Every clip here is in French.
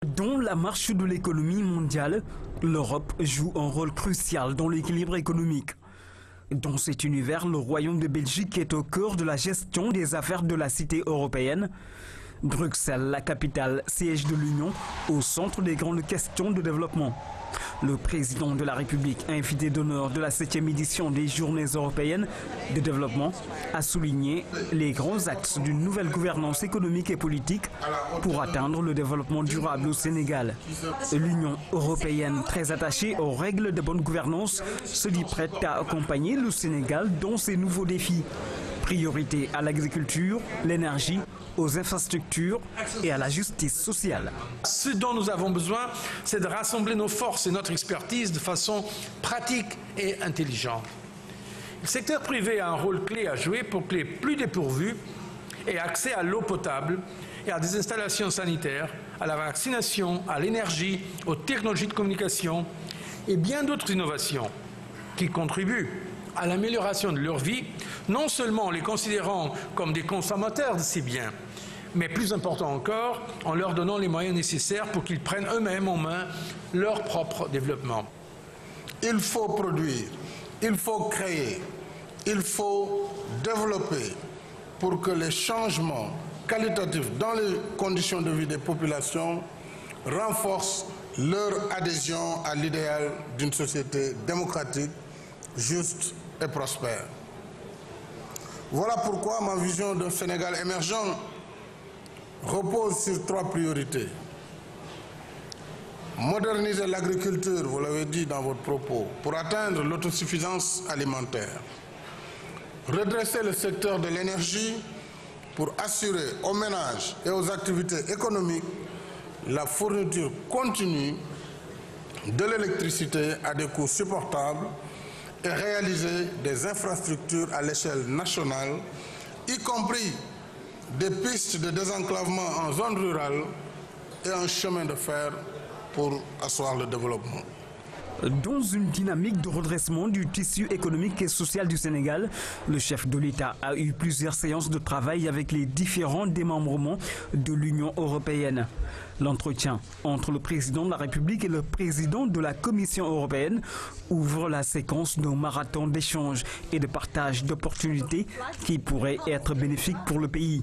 Dans la marche de l'économie mondiale, l'Europe joue un rôle crucial dans l'équilibre économique. Dans cet univers, le Royaume de Belgique est au cœur de la gestion des affaires de la cité européenne. Bruxelles, la capitale, siège de l'Union, au centre des grandes questions de développement. Le président de la République, invité d'honneur de la 7e édition des Journées européennes de développement, a souligné les grands axes d'une nouvelle gouvernance économique et politique pour atteindre le développement durable au Sénégal. L'Union européenne, très attachée aux règles de bonne gouvernance, se dit prête à accompagner le Sénégal dans ces nouveaux défis. Priorité à l'agriculture, l'énergie, aux infrastructures et à la justice sociale. Ce dont nous avons besoin, c'est de rassembler nos forces et notre expertise de façon pratique et intelligente. Le secteur privé a un rôle clé à jouer pour que les plus dépourvus aient accès à l'eau potable et à des installations sanitaires, à la vaccination, à l'énergie, aux technologies de communication et bien d'autres innovations qui contribuent à l'amélioration de leur vie, non seulement en les considérant comme des consommateurs de ces biens, mais plus important encore, en leur donnant les moyens nécessaires pour qu'ils prennent eux-mêmes en main leur propre développement. Il faut produire, il faut créer, il faut développer pour que les changements qualitatifs dans les conditions de vie des populations renforcent leur adhésion à l'idéal d'une société démocratique, juste et prospère. Voilà pourquoi ma vision d'un Sénégal émergent repose sur 3 priorités. Moderniser l'agriculture, vous l'avez dit dans votre propos, pour atteindre l'autosuffisance alimentaire. Redresser le secteur de l'énergie pour assurer aux ménages et aux activités économiques la fourniture continue de l'électricité à des coûts supportables et réaliser des infrastructures à l'échelle nationale, y compris des pistes de désenclavement en zone rurale et un chemin de fer pour asseoir le développement. Dans une dynamique de redressement du tissu économique et social du Sénégal, le chef de l'État a eu plusieurs séances de travail avec les différents démembrements de l'Union européenne. L'entretien entre le président de la République et le président de la Commission européenne ouvre la séquence d'un marathon d'échanges et de partage d'opportunités qui pourrait être bénéfique pour le pays.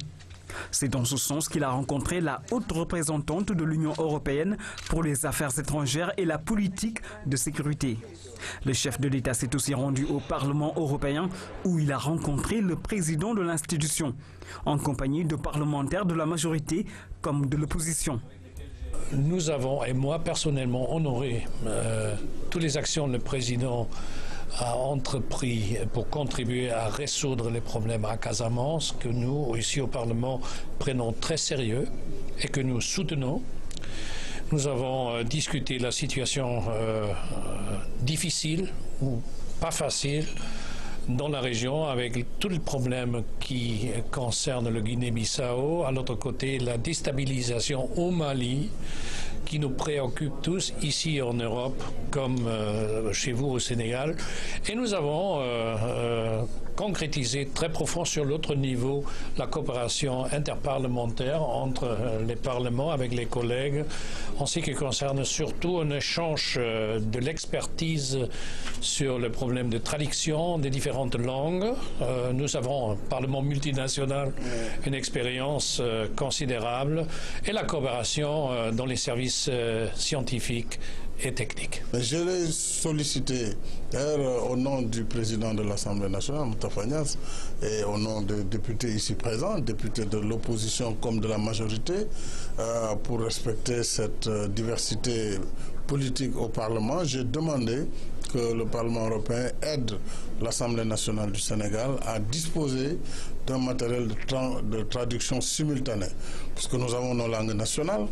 C'est dans ce sens qu'il a rencontré la haute représentante de l'Union européenne pour les affaires étrangères et la politique de sécurité. Le chef de l'État s'est aussi rendu au Parlement européen où il a rencontré le président de l'institution, en compagnie de parlementaires de la majorité comme de l'opposition. Nous avons, et moi personnellement, honoré toutes les actions que le président a entrepris pour contribuer à résoudre les problèmes à Casamance, que nous, ici au Parlement, prenons très sérieux et que nous soutenons. Nous avons discuté la situation difficile ou pas facile dans la région avec tous les problèmes qui concernent le Guinée-Bissau. À l'autre côté, la déstabilisation au Mali qui nous préoccupe tous ici en Europe comme chez vous au Sénégal. Et nous avons concrétisé très profond sur l'autre niveau la coopération interparlementaire entre les parlements avec les collègues en ce qui concerne surtout un échange de l'expertise sur le problème de traduction des différentes langues. Nous avons un parlement multinational, une expérience considérable et la coopération dans les services scientifiques et techniques. Je l'ai sollicité au nom du président de l'Assemblée nationale, Moustapha Niasse, et au nom des députés ici présents, députés de l'opposition comme de la majorité, pour respecter cette diversité politique au Parlement. J'ai demandé que le Parlement européen aide l'Assemblée nationale du Sénégal à disposer d'un matériel de traduction simultanée, parce que nous avons nos langues nationales.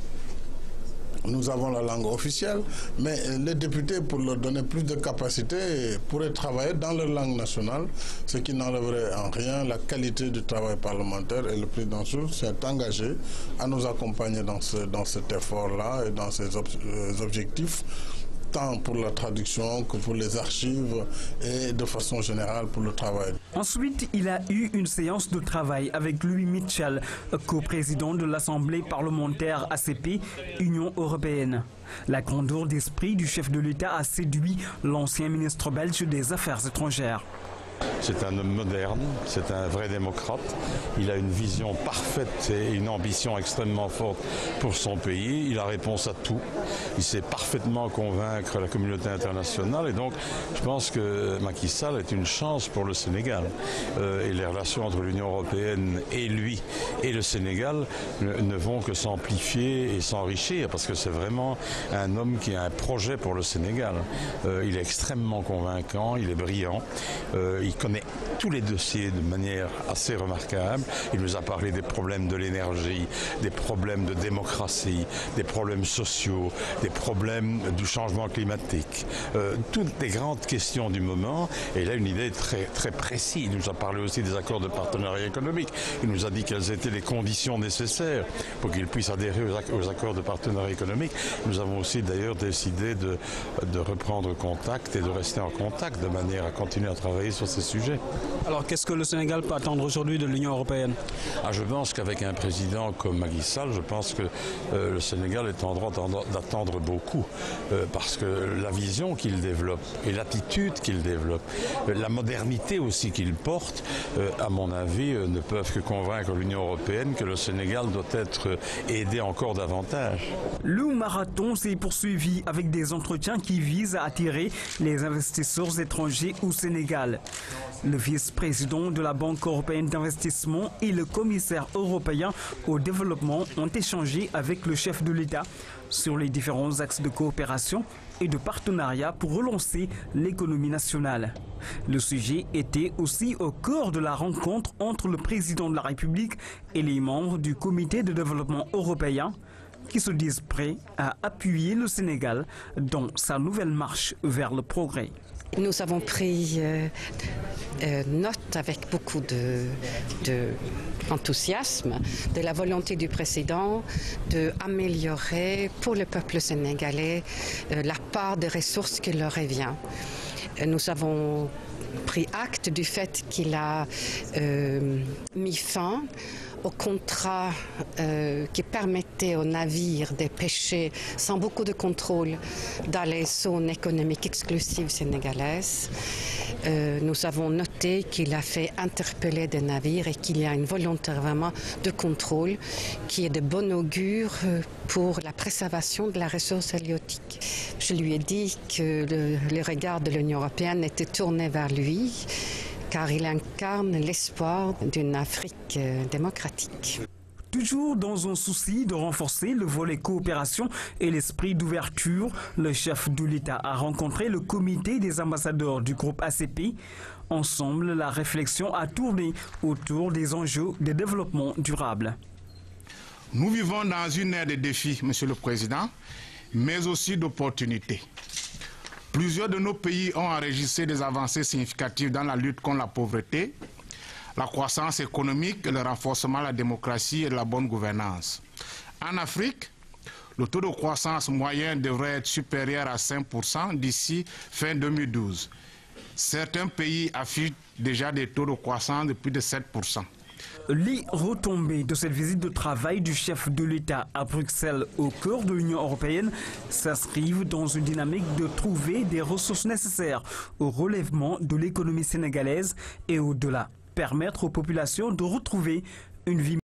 Nous avons la langue officielle, mais les députés, pour leur donner plus de capacité, pourraient travailler dans leur langue nationale, ce qui n'enlèverait en rien la qualité du travail parlementaire. Et le président Schulz s'est engagé à nous accompagner dans cet effort-là et dans ces objectifs tant pour la traduction que pour les archives et de façon générale pour le travail. Ensuite, il a eu une séance de travail avec Louis Mitchell, co-président de l'Assemblée parlementaire ACP, Union européenne. La grandeur d'esprit du chef de l'État a séduit l'ancien ministre belge des Affaires étrangères. C'est un homme moderne, c'est un vrai démocrate. Il a une vision parfaite et une ambition extrêmement forte pour son pays. Il a réponse à tout. Il sait parfaitement convaincre la communauté internationale. Et donc, je pense que Macky Sall est une chance pour le Sénégal. Et les relations entre l'Union européenne et lui et le Sénégal ne vont que s'amplifier et s'enrichir parce que c'est vraiment un homme qui a un projet pour le Sénégal. Il est extrêmement convaincant, il est brillant. Il connaît tous les dossiers de manière assez remarquable. Il nous a parlé des problèmes de l'énergie, des problèmes de démocratie, des problèmes sociaux, des problèmes du changement climatique. Toutes les grandes questions du moment. Et il a une idée très, très précise. Il nous a parlé aussi des accords de partenariat économique. Il nous a dit quelles étaient les conditions nécessaires pour qu'il puisse adhérer aux accords de partenariat économique. Nous avons aussi d'ailleurs décidé de reprendre contact et de rester en contact de manière à continuer à travailler sur ces sujets. Alors qu'est-ce que le Sénégal peut attendre aujourd'hui de l'Union européenne? Je pense qu'avec un président comme Macky Sall, je pense que le Sénégal est en droit d'attendre beaucoup parce que la vision qu'il développe et l'attitude qu'il développe, la modernité aussi qu'il porte, à mon avis, ne peuvent que convaincre l'Union européenne que le Sénégal doit être aidé encore davantage. Le marathon s'est poursuivi avec des entretiens qui visent à attirer les investisseurs étrangers au Sénégal. Le vice-président de la Banque européenne d'investissement et le commissaire européen au développement ont échangé avec le chef de l'État sur les différents axes de coopération et de partenariat pour relancer l'économie nationale. Le sujet était aussi au cœur de la rencontre entre le président de la République et les membres du comité de développement européen qui se disent prêts à appuyer le Sénégal dans sa nouvelle marche vers le progrès. Nous avons pris note avec beaucoup d'enthousiasme de la volonté du président d'améliorer pour le peuple sénégalais la part des ressources qui leur revient. Nous avons pris acte du fait qu'il a mis fin au contrat qui permettait aux navires de pêcher sans beaucoup de contrôle dans les zones économiques exclusives sénégalaises. Nous avons noté qu'il a fait interpeller des navires et qu'il y a une volonté vraiment de contrôle qui est de bon augure pour la préservation de la ressource halieutique. Je lui ai dit que le regard de l'Union européenne était tourné vers lui, car il incarne l'espoir d'une Afrique démocratique. Toujours dans un souci de renforcer le volet coopération et l'esprit d'ouverture, le chef de l'État a rencontré le comité des ambassadeurs du groupe ACP. Ensemble, la réflexion a tourné autour des enjeux de développement durable. Nous vivons dans une ère de défis, Monsieur le Président, mais aussi d'opportunités. Plusieurs de nos pays ont enregistré des avancées significatives dans la lutte contre la pauvreté, la croissance économique, le renforcement de la démocratie et de la bonne gouvernance. En Afrique, le taux de croissance moyen devrait être supérieur à 5% d'ici fin 2012. Certains pays affichent déjà des taux de croissance de plus de 7%. Les retombées de cette visite de travail du chef de l'État à Bruxelles au cœur de l'Union européenne s'inscrivent dans une dynamique de trouver des ressources nécessaires au relèvement de l'économie sénégalaise et au-delà, permettre aux populations de retrouver une vie